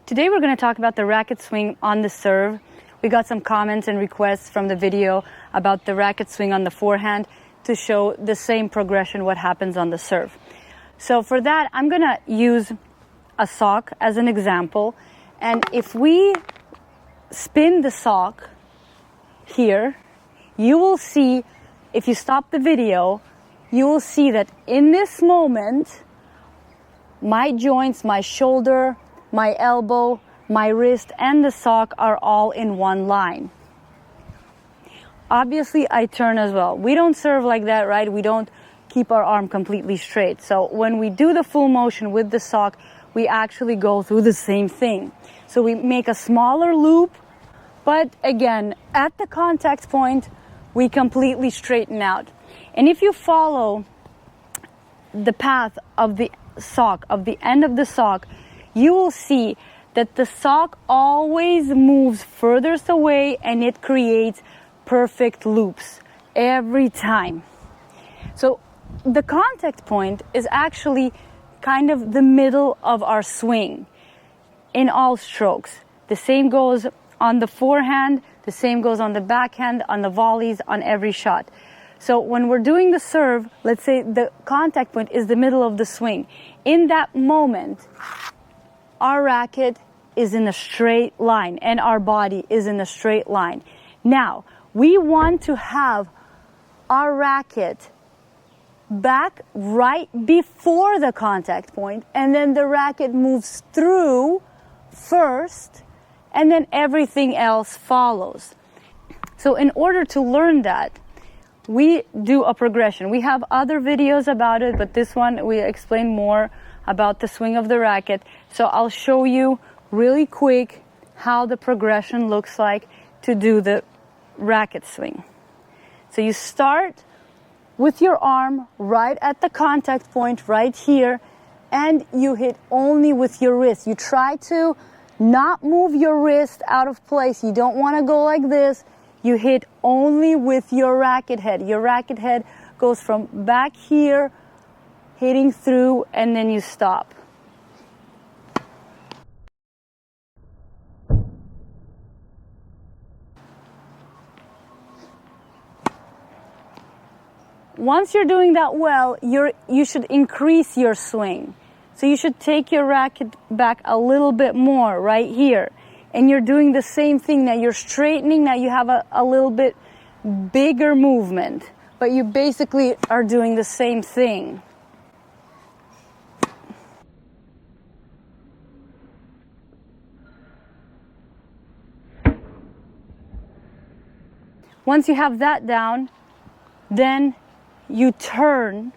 Today we're going to talk about the racket swing on the serve. We got some comments and requests from the video about the racket swing on the forehand to show the same progression, what happens on the serve. So for that, I'm going to use a sock as an example. And if we spin the sock here, you will see, if you stop the video, you will see that in this moment, my joints, my shoulder, my elbow, my wrist, and the sock are all in one line. Obviously, I turn as well. We don't serve like that, right? We don't keep our arm completely straight. So when we do the full motion with the sock, we actually go through the same thing. So we make a smaller loop, but again, at the contact point, we completely straighten out. And if you follow the path of the sock, of the end of the sock, you will see that the sock always moves furthest away and it creates perfect loops every time. So the contact point is actually kind of the middle of our swing in all strokes. The same goes on the forehand, the same goes on the backhand, on the volleys, on every shot. So when we're doing the serve, let's say the contact point is the middle of the swing. In that moment, our racket is in a straight line and our body is in a straight line. Now, we want to have our racket back right before the contact point, and then the racket moves through first, and then everything else follows. So in order to learn that, we do a progression. We have other videos about it, but this one we explain more about the swing of the racket. So I'll show you really quick how the progression looks like to do the racket swing. So you start with your arm right at the contact point right here, and you hit only with your wrist. You try to not move your wrist out of place. You don't want to go like this. You hit only with your racket head. Your racket head goes from back here, hitting through, and then you stop. Once you're doing that well, you should increase your swing. So you should take your racket back a little bit more right here. And you're doing the same thing. Now you're straightening, now you have a little bit bigger movement. But you basically are doing the same thing. Once you have that down, then you turn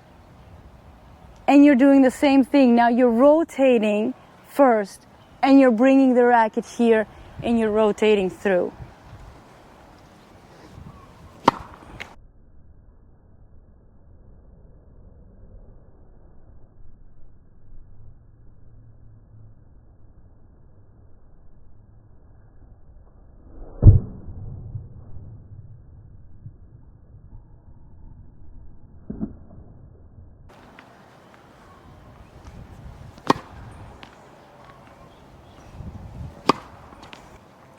and you're doing the same thing. Now you're rotating first and you're bringing the racket here and you're rotating through.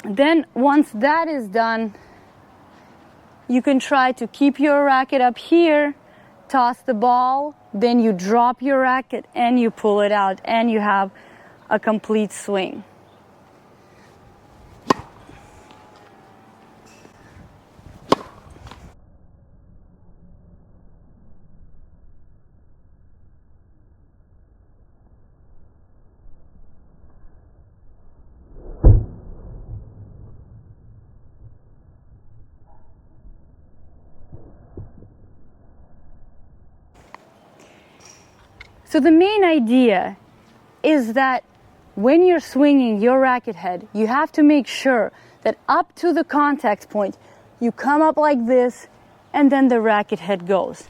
Then once that is done, you can try to keep your racket up here, toss the ball, then you drop your racket and you pull it out and you have a complete swing. So the main idea is that when you're swinging your racket head, you have to make sure that up to the contact point, you come up like this, and then the racket head goes.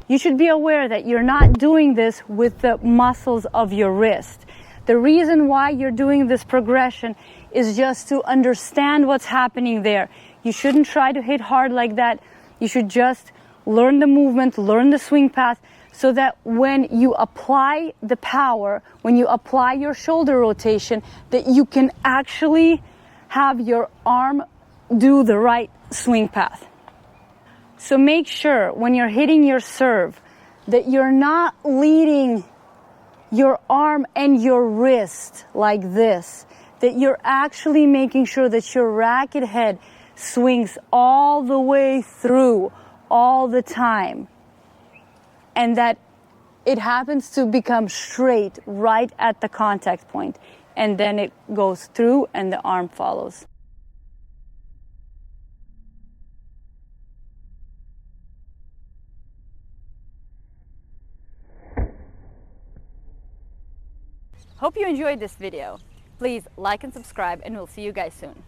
You should be aware that you're not doing this with the muscles of your wrist. The reason why you're doing this progression is just to understand what's happening there. You shouldn't try to hit hard like that. You should just learn the movement, learn the swing path, so that when you apply the power, when you apply your shoulder rotation, that you can actually have your arm do the right swing path. So make sure when you're hitting your serve that you're not leading your arm and your wrist like this, that you're actually making sure that your racket head swings all the way through all the time, and that it happens to become straight right at the contact point, and then it goes through and the arm follows. Hope you enjoyed this video. Please like and subscribe, and we'll see you guys soon.